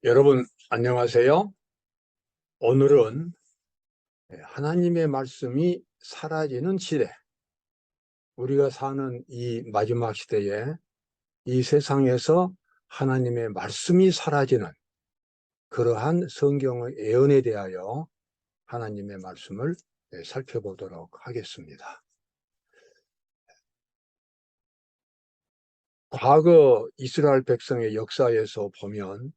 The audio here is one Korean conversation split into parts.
여러분 안녕하세요. 오늘은 하나님의 말씀이 사라지는 시대, 우리가 사는 이 마지막 시대에 이 세상에서 하나님의 말씀이 사라지는 그러한 성경의 예언에 대하여 하나님의 말씀을 살펴보도록 하겠습니다. 과거 이스라엘 백성의 역사에서 보면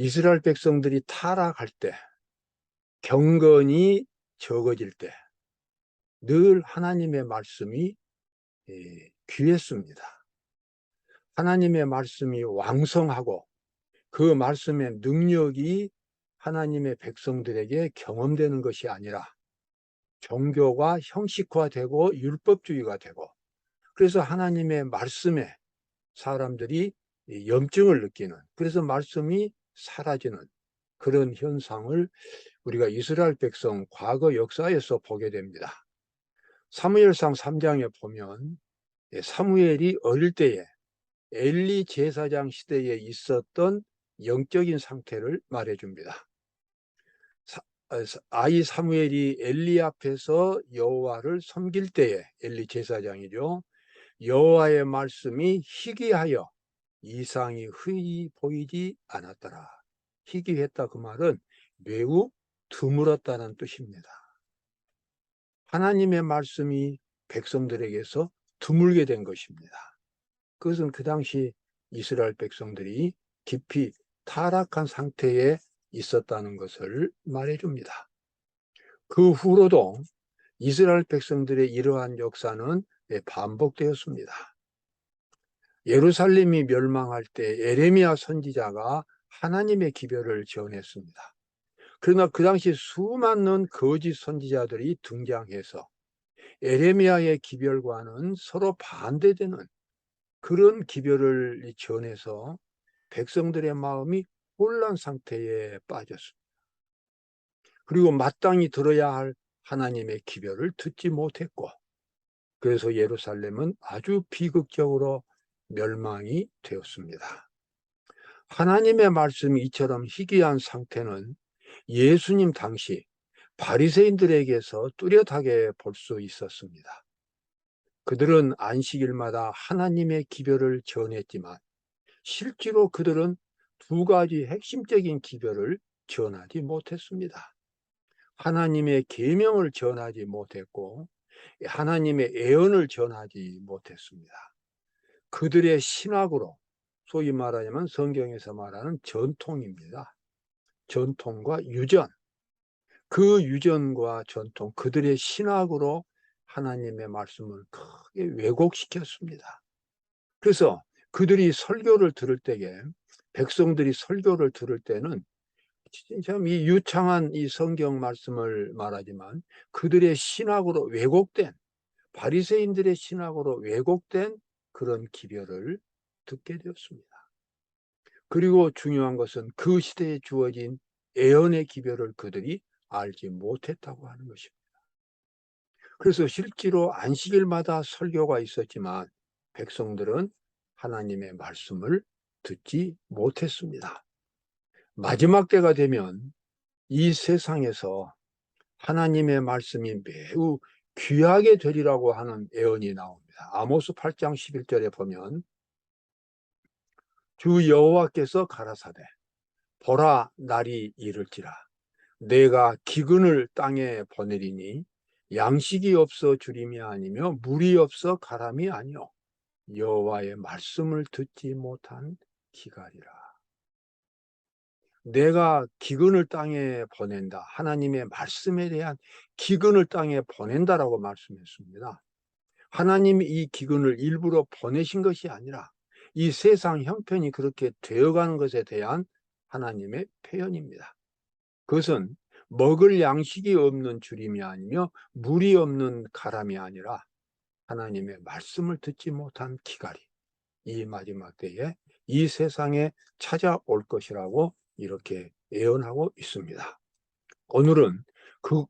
이스라엘 백성들이 타락할 때, 경건이 적어질 때 늘 하나님의 말씀이 귀했습니다. 하나님의 말씀이 왕성하고 그 말씀의 능력이 하나님의 백성들에게 경험되는 것이 아니라 종교가 형식화되고 율법주의가 되고, 그래서 하나님의 말씀에 사람들이 염증을 느끼는, 그래서 말씀이 사라지는 그런 현상을 우리가 이스라엘 백성 과거 역사에서 보게 됩니다. 사무엘상 3장에 보면 사무엘이 어릴 때에 엘리 제사장 시대에 있었던 영적인 상태를 말해줍니다. 아이 사무엘이 엘리 앞에서 여호와를 섬길 때에, 엘리 제사장이죠, 여호와의 말씀이 희귀하여 이상이 흔히 보이지 않았더라. 희귀했다, 그 말은 매우 드물었다는 뜻입니다. 하나님의 말씀이 백성들에게서 드물게 된 것입니다. 그것은 그 당시 이스라엘 백성들이 깊이 타락한 상태에 있었다는 것을 말해줍니다. 그 후로도 이스라엘 백성들의 이러한 역사는 반복되었습니다. 예루살렘이 멸망할 때 에레미야 선지자가 하나님의 기별을 전했습니다. 그러나 그 당시 수많은 거짓 선지자들이 등장해서 에레미야의 기별과는 서로 반대되는 그런 기별을 전해서 백성들의 마음이 혼란 상태에 빠졌습니다. 그리고 마땅히 들어야 할 하나님의 기별을 듣지 못했고, 그래서 예루살렘은 아주 비극적으로 멸망이 되었습니다. 하나님의 말씀이 이처럼 희귀한 상태는 예수님 당시 바리새인들에게서 뚜렷하게 볼 수 있었습니다. 그들은 안식일마다 하나님의 기별을 전했지만 실제로 그들은 두 가지 핵심적인 기별을 전하지 못했습니다. 하나님의 계명을 전하지 못했고 하나님의 예언을 전하지 못했습니다. 그들의 신학으로, 소위 말하자면 성경에서 말하는 전통입니다. 전통과 유전, 그 유전과 전통, 그들의 신학으로 하나님의 말씀을 크게 왜곡시켰습니다. 그래서 그들이 설교를 들을 때에, 백성들이 설교를 들을 때는 참 이 유창한 이 성경 말씀을 말하지만 그들의 신학으로 왜곡된, 바리새인들의 신학으로 왜곡된 그런 기별을 듣게 되었습니다. 그리고 중요한 것은 그 시대에 주어진 예언의 기별을 그들이 알지 못했다고 하는 것입니다. 그래서 실제로 안식일마다 설교가 있었지만 백성들은 하나님의 말씀을 듣지 못했습니다. 마지막 때가 되면 이 세상에서 하나님의 말씀이 매우 귀하게 되리라고 하는 예언이 나옵니다. 아모스 8장 11절에 보면 주 여호와께서 가라사대 보라 날이 이를지라 내가 기근을 땅에 보내리니 양식이 없어 주림이 아니며 물이 없어 가람이 아니요 여호와의 말씀을 듣지 못한 기갈이라. 내가 기근을 땅에 보낸다. 하나님의 말씀에 대한 기근을 땅에 보낸다라고 말씀했습니다. 하나님이 이 기근을 일부러 보내신 것이 아니라 이 세상 형편이 그렇게 되어가는 것에 대한 하나님의 표현입니다. 그것은 먹을 양식이 없는 주림이 아니며 물이 없는 가람이 아니라 하나님의 말씀을 듣지 못한 기갈이 이 마지막 때에 이 세상에 찾아올 것이라고 이렇게 예언하고 있습니다. 오늘은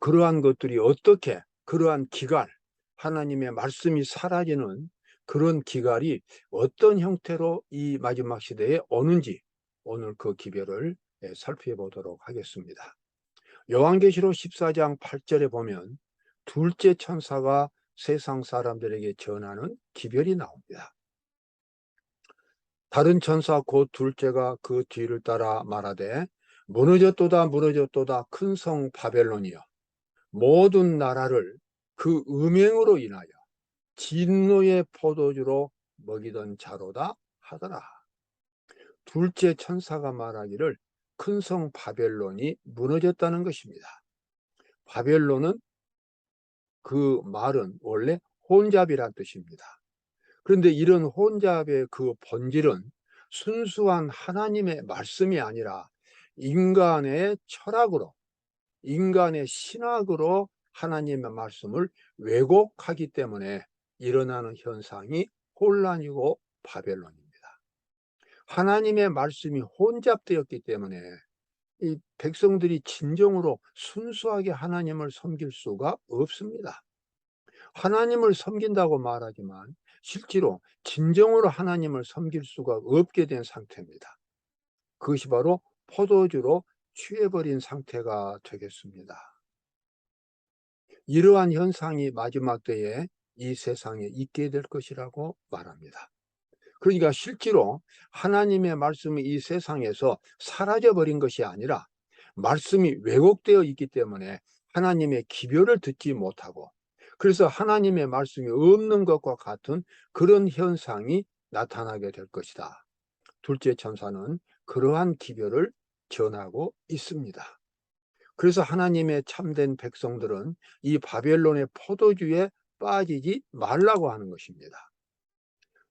그러한 것들이 어떻게, 그러한 기갈, 하나님의 말씀이 사라지는 그런 기갈이 어떤 형태로 이 마지막 시대에 오는지 오늘 그 기별을 살펴보도록 하겠습니다. 요한계시록 14장 8절에 보면 둘째 천사가 세상 사람들에게 전하는 기별이 나옵니다. 다른 천사 곧 둘째가 그 뒤를 따라 말하되 무너졌도다 무너졌도다 큰 성 바벨론이여 모든 나라를 그 음행으로 인하여 진노의 포도주로 먹이던 자로다 하더라. 둘째 천사가 말하기를 큰 성 바벨론이 무너졌다는 것입니다. 바벨론은 그 말은 원래 혼잡이란 뜻입니다. 그런데 이런 혼잡의 그 본질은 순수한 하나님의 말씀이 아니라 인간의 철학으로, 인간의 신학으로 하나님의 말씀을 왜곡하기 때문에 일어나는 현상이 혼란이고 바벨론입니다. 하나님의 말씀이 혼잡되었기 때문에 이 백성들이 진정으로 순수하게 하나님을 섬길 수가 없습니다. 하나님을 섬긴다고 말하지만 실제로 진정으로 하나님을 섬길 수가 없게 된 상태입니다. 그것이 바로 포도주로 취해버린 상태가 되겠습니다. 이러한 현상이 마지막 때에 이 세상에 있게 될 것이라고 말합니다. 그러니까 실제로 하나님의 말씀이 이 세상에서 사라져버린 것이 아니라 말씀이 왜곡되어 있기 때문에 하나님의 기별을 듣지 못하고 그래서 하나님의 말씀이 없는 것과 같은 그런 현상이 나타나게 될 것이다. 둘째 천사는 그러한 기별을 전하고 있습니다. 그래서 하나님의 참된 백성들은 이 바벨론의 포도주에 빠지지 말라고 하는 것입니다.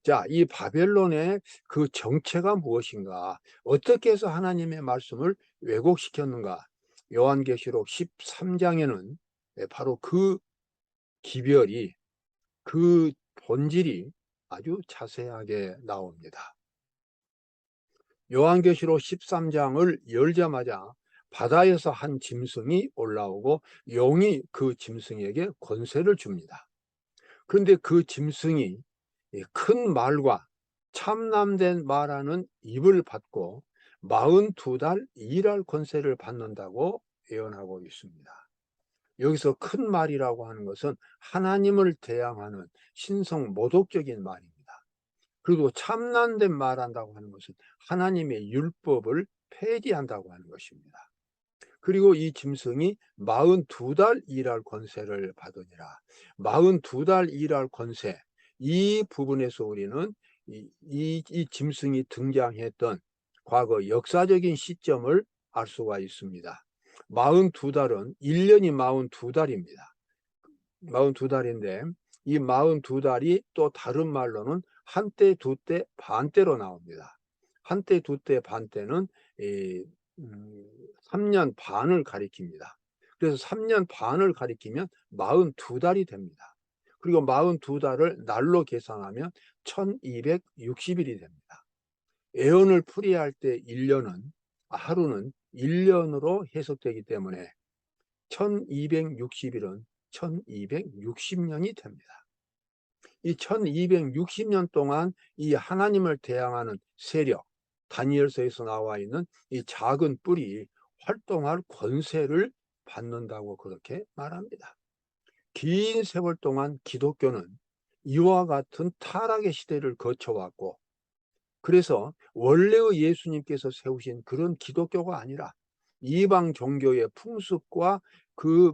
자, 이 바벨론의 그 정체가 무엇인가? 어떻게 해서 하나님의 말씀을 왜곡시켰는가? 요한계시록 13장에는 바로 그 기별이, 그 본질이 아주 자세하게 나옵니다. 요한계시록 13장을 열자마자 바다에서 한 짐승이 올라오고 용이 그 짐승에게 권세를 줍니다. 그런데 그 짐승이 큰 말과 참남된 말하는 입을 받고 42달 일할 권세를 받는다고 예언하고 있습니다. 여기서 큰 말이라고 하는 것은 하나님을 대항하는 신성 모독적인 말입니다. 그리고 참남된 말한다고 하는 것은 하나님의 율법을 폐지한다고 하는 것입니다. 그리고 이 짐승이 42달 일할 권세를 받으니라. 42달 일할 권세, 이 부분에서 우리는 이 짐승이 등장했던 과거 역사적인 시점을 알 수가 있습니다. 42달은 1년이 42달입니다. 42달인데 이 42달이 또 다른 말로는 한때, 두때, 반때로 나옵니다. 한때, 두때, 반때는 3년 반을 가리킵니다. 그래서 3년 반을 가리키면 42달이 됩니다. 그리고 42달을 날로 계산하면 1260일이 됩니다. 애언을 풀이할 때 1년은 하루는 1년으로 해석되기 때문에 1260일은 1260년이 됩니다. 이 1260년 동안 이 하나님을 대항하는 세력, 다니엘서에서 나와 있는 이 작은 뿔이 활동할 권세를 받는다고 그렇게 말합니다. 긴 세월 동안 기독교는 이와 같은 타락의 시대를 거쳐왔고 그래서 원래의 예수님께서 세우신 그런 기독교가 아니라 이방 종교의 풍습과 그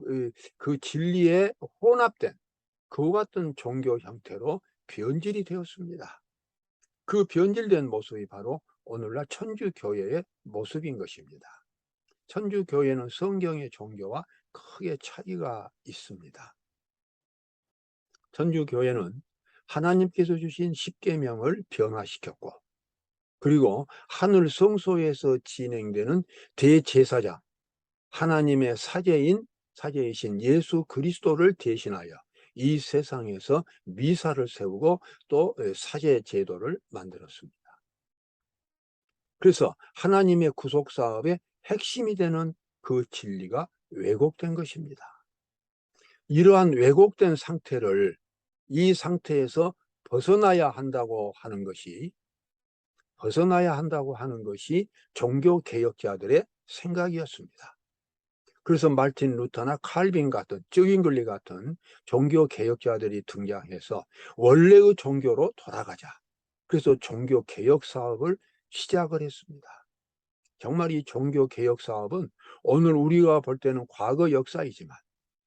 진리에 혼합된 그와 같은 종교 형태로 변질이 되었습니다. 그 변질된 모습이 바로 오늘날 천주교회의 모습인 것입니다. 천주교회는 성경의 종교와 크게 차이가 있습니다. 천주교회는 하나님께서 주신 십계명을 변화시켰고 그리고 하늘 성소에서 진행되는 대제사장, 하나님의 사제이신 예수 그리스도를 대신하여 이 세상에서 미사를 세우고 또 사제 제도를 만들었습니다. 그래서 하나님의 구속 사업의 핵심이 되는 그 진리가 왜곡된 것입니다. 이러한 왜곡된 상태를 이 상태에서 벗어나야 한다고 하는 것이 벗어나야 한다고 하는 것이 종교 개혁자들의 생각이었습니다. 그래서 마르틴 루터나 칼빈 같은 쯔윙글리 같은 종교 개혁자들이 등장해서 원래의 종교로 돌아가자. 그래서 종교 개혁 사업을 시작을 했습니다. 정말 이 종교 개혁 사업은 오늘 우리가 볼 때는 과거 역사이지만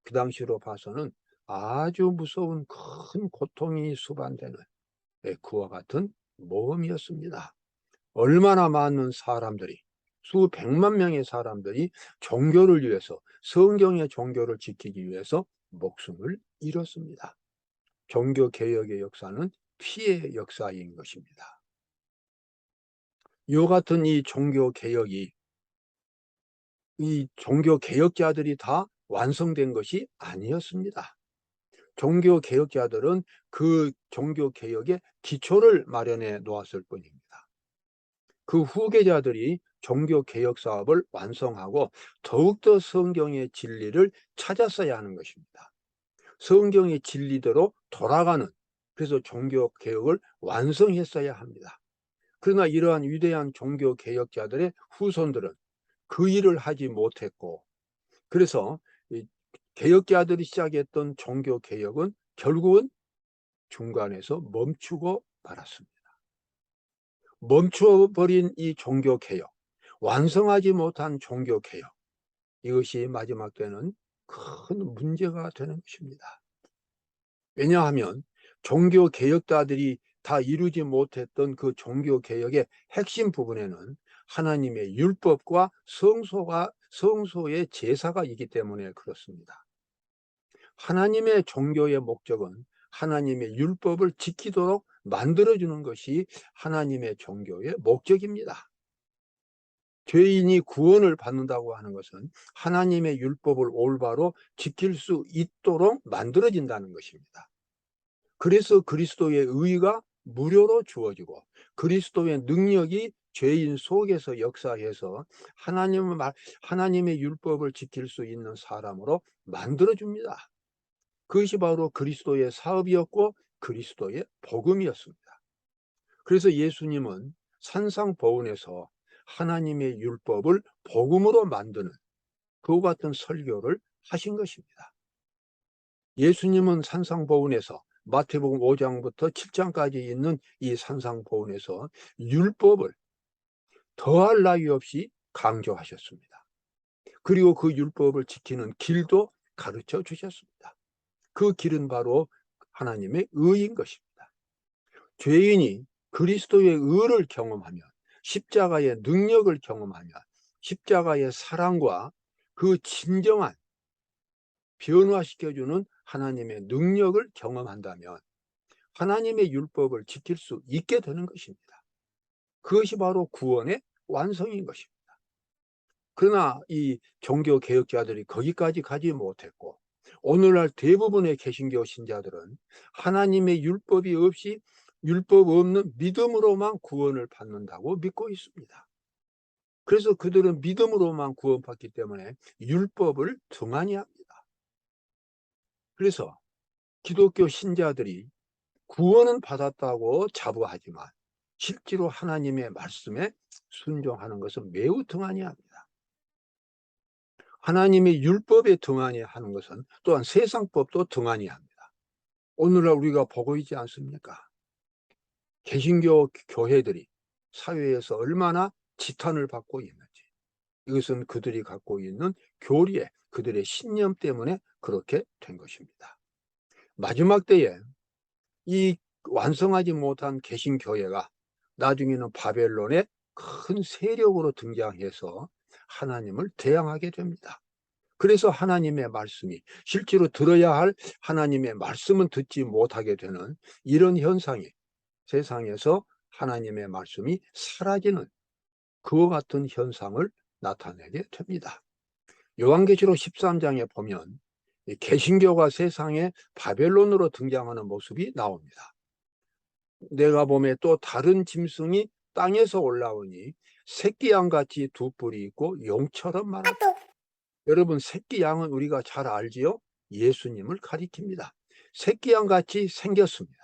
그 당시로 봐서는 아주 무서운 큰 고통이 수반되는 그와 같은 모험이었습니다. 얼마나 많은 사람들이, 수백만 명의 사람들이 종교를 위해서, 성경의 종교를 지키기 위해서 목숨을 잃었습니다. 종교 개혁의 역사는 피해의 역사인 것입니다. 이와 같은 이 종교 개혁이, 이 종교 개혁자들이 다 완성된 것이 아니었습니다. 종교 개혁자들은 그 종교 개혁의 기초를 마련해 놓았을 뿐입니다. 그 후계자들이 종교 개혁 사업을 완성하고 더욱더 성경의 진리를 찾았어야 하는 것입니다. 성경의 진리대로 돌아가는, 그래서 종교 개혁을 완성했어야 합니다. 그러나 이러한 위대한 종교 개혁자들의 후손들은 그 일을 하지 못했고, 그래서 개혁자들이 시작했던 종교 개혁은 결국은 중간에서 멈추고 말았습니다. 멈춰버린 이 종교 개혁, 완성하지 못한 종교 개혁, 이것이 마지막 때는 큰 문제가 되는 것입니다. 왜냐하면 종교 개혁자들이 다 이루지 못했던 그 종교 개혁의 핵심 부분에는 하나님의 율법과 성소의 제사가 있기 때문에 그렇습니다. 하나님의 종교의 목적은 하나님의 율법을 지키도록 만들어주는 것이 하나님의 종교의 목적입니다. 죄인이 구원을 받는다고 하는 것은 하나님의 율법을 올바로 지킬 수 있도록 만들어진다는 것입니다. 그래서 그리스도의 의가 무료로 주어지고 그리스도의 능력이 죄인 속에서 역사해서 하나님의 율법을 지킬 수 있는 사람으로 만들어줍니다. 그것이 바로 그리스도의 사업이었고 그리스도의 복음이었습니다. 그래서 예수님은 산상보훈에서 하나님의 율법을 복음으로 만드는 그와 같은 설교를 하신 것입니다. 예수님은 산상보훈에서 마태복음 5장부터 7장까지 있는 이 산상보훈에서 율법을 더할 나위 없이 강조하셨습니다. 그리고 그 율법을 지키는 길도 가르쳐 주셨습니다. 그 길은 바로 하나님의 의인 것입니다. 죄인이 그리스도의 의를 경험하면, 십자가의 능력을 경험하면, 십자가의 사랑과 그 진정한 변화시켜주는 하나님의 능력을 경험한다면 하나님의 율법을 지킬 수 있게 되는 것입니다. 그것이 바로 구원의 완성인 것입니다. 그러나 이 종교 개혁자들이 거기까지 가지 못했고 오늘날 대부분의 개신교 신자들은 하나님의 율법이 없이 율법 없는 믿음으로만 구원을 받는다고 믿고 있습니다. 그래서 그들은 믿음으로만 구원받기 때문에 율법을 등한히 합니다. 그래서 기독교 신자들이 구원은 받았다고 자부하지만 실제로 하나님의 말씀에 순종하는 것은 매우 등한히 합니다. 하나님의 율법에 등한히 하는 것은 또한 세상법도 등한히 합니다. 오늘날 우리가 보고 있지 않습니까? 개신교 교회들이 사회에서 얼마나 지탄을 받고 있는지, 이것은 그들이 갖고 있는 교리에, 그들의 신념 때문에 그렇게 된 것입니다. 마지막 때에 이 완성하지 못한 개신교회가 나중에는 바벨론의 큰 세력으로 등장해서 하나님을 대항하게 됩니다. 그래서 하나님의 말씀이 실제로 들어야 할 하나님의 말씀은 듣지 못하게 되는 이런 현상이 세상에서 하나님의 말씀이 사라지는 그와 같은 현상을 나타내게 됩니다. 요한계시록 13장에 보면 개신교가 세상에 바벨론으로 등장하는 모습이 나옵니다. 내가 보매 또 다른 짐승이 땅에서 올라오니 새끼 양같이 두 뿔이 있고 용처럼 많았다. 여러분, 새끼 양은 우리가 잘 알지요? 예수님을 가리킵니다. 새끼 양같이 생겼습니다.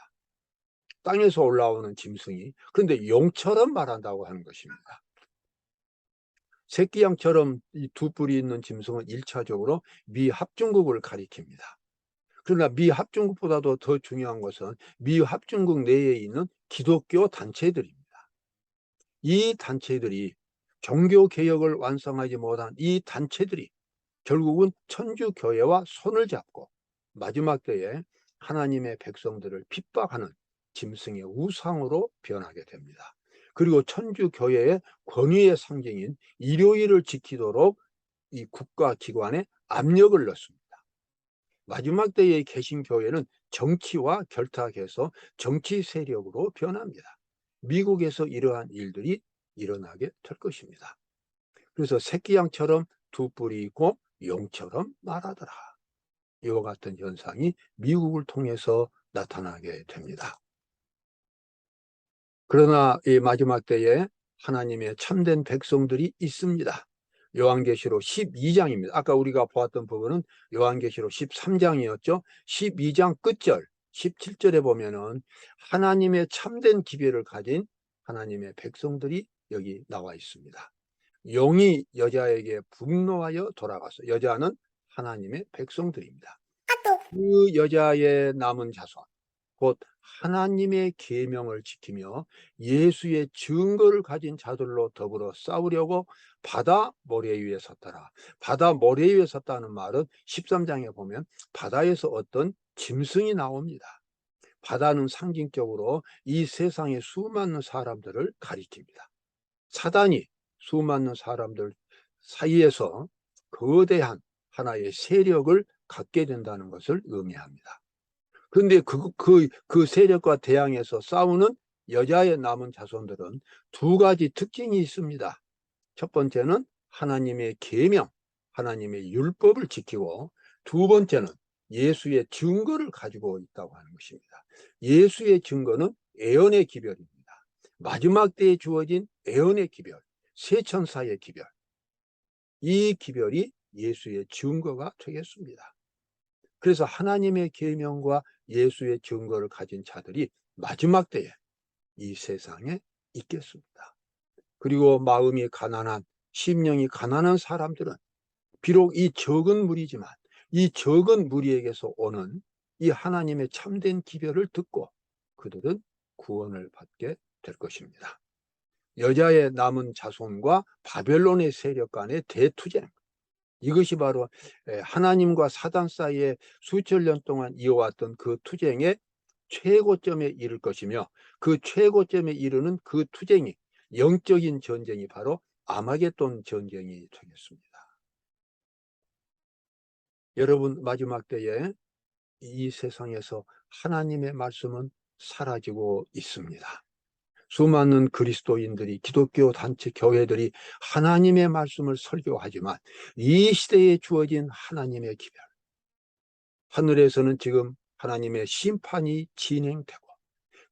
땅에서 올라오는 짐승이 그런데 용처럼 말한다고 하는 것입니다. 새끼양처럼 이 두 뿔이 있는 짐승은 1차적으로 미합중국을 가리킵니다. 그러나 미합중국보다도 더 중요한 것은 미합중국 내에 있는 기독교 단체들입니다. 이 단체들이 종교개혁을 완성하지 못한 이 단체들이 결국은 천주교회와 손을 잡고 마지막 때에 하나님의 백성들을 핍박하는 짐승의 우상으로 변하게 됩니다. 그리고 천주교회의 권위의 상징인 일요일을 지키도록 이 국가기관에 압력을 넣습니다. 마지막 때의 개신교회는 정치와 결탁해서 정치 세력으로 변합니다. 미국에서 이러한 일들이 일어나게 될 것입니다. 그래서 새끼양처럼 두 뿔이 있고 용처럼 말하더라. 이와 같은 현상이 미국을 통해서 나타나게 됩니다. 그러나 이 마지막 때에 하나님의 참된 백성들이 있습니다. 요한계시록 12장입니다. 아까 우리가 보았던 부분은 요한계시록 13장이었죠. 12장 끝절 17절에 보면은 하나님의 참된 기별을 가진 하나님의 백성들이 여기 나와 있습니다. 용이 여자에게 분노하여 돌아가서, 여자는 하나님의 백성들입니다. 그 여자의 남은 자손, 곧 하나님의 계명을 지키며 예수의 증거를 가진 자들로 더불어 싸우려고 바다 모래 위에 섰더라. 바다 모래 위에 섰다는 말은 13장에 보면 바다에서 어떤 짐승이 나옵니다. 바다는 상징적으로 이 세상의 수많은 사람들을 가리킵니다. 사단이 수많은 사람들 사이에서 거대한 하나의 세력을 갖게 된다는 것을 의미합니다. 그런데 그 세력과 대항해서 싸우는 여자의 남은 자손들은 두 가지 특징이 있습니다. 첫 번째는 하나님의 계명, 하나님의 율법을 지키고, 두 번째는 예수의 증거를 가지고 있다고 하는 것입니다. 예수의 증거는 애언의 기별입니다. 마지막 때에 주어진 애언의 기별, 세 천사의 기별, 이 기별이 예수의 증거가 되겠습니다. 그래서 하나님의 계명과 예수의 증거를 가진 자들이 마지막 때에 이 세상에 있겠습니다. 그리고 마음이 가난한, 심령이 가난한 사람들은 비록 이 적은 무리지만 이 적은 무리에게서 오는 이 하나님의 참된 기별을 듣고 그들은 구원을 받게 될 것입니다. 여자의 남은 자손과 바벨론의 세력 간의 대투쟁, 이것이 바로 하나님과 사단 사이에 수천 년 동안 이어왔던 그 투쟁의 최고점에 이를 것이며, 그 최고점에 이르는 그 투쟁이, 영적인 전쟁이 바로 아마겟돈 전쟁이 되겠습니다. 여러분, 마지막 때에 이 세상에서 하나님의 말씀은 사라지고 있습니다. 수많은 그리스도인들이, 기독교 단체 교회들이 하나님의 말씀을 설교하지만 이 시대에 주어진 하나님의 기별, 하늘에서는 지금 하나님의 심판이 진행되고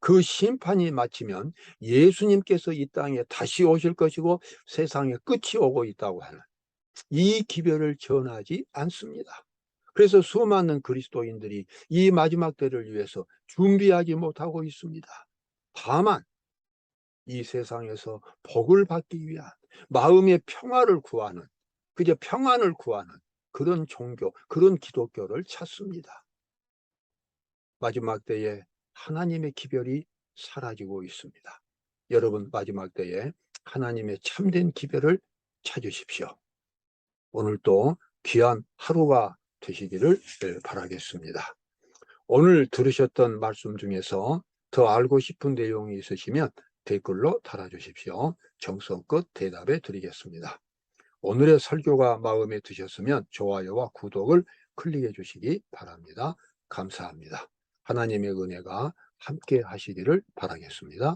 그 심판이 마치면 예수님께서 이 땅에 다시 오실 것이고 세상에 끝이 오고 있다고 하는 이 기별을 전하지 않습니다. 그래서 수많은 그리스도인들이 이 마지막 때를 위해서 준비하지 못하고 있습니다. 다만 이 세상에서 복을 받기 위한, 마음의 평화를 구하는, 그저 평안을 구하는 그런 종교, 그런 기독교를 찾습니다. 마지막 때에 하나님의 기별이 사라지고 있습니다. 여러분, 마지막 때에 하나님의 참된 기별을 찾으십시오. 오늘도 귀한 하루가 되시기를 바라겠습니다. 오늘 들으셨던 말씀 중에서 더 알고 싶은 내용이 있으시면 댓글로 달아주십시오. 정성껏 대답해 드리겠습니다. 오늘의 설교가 마음에 드셨으면 좋아요와 구독을 클릭해 주시기 바랍니다. 감사합니다. 하나님의 은혜가 함께 하시기를 바라겠습니다.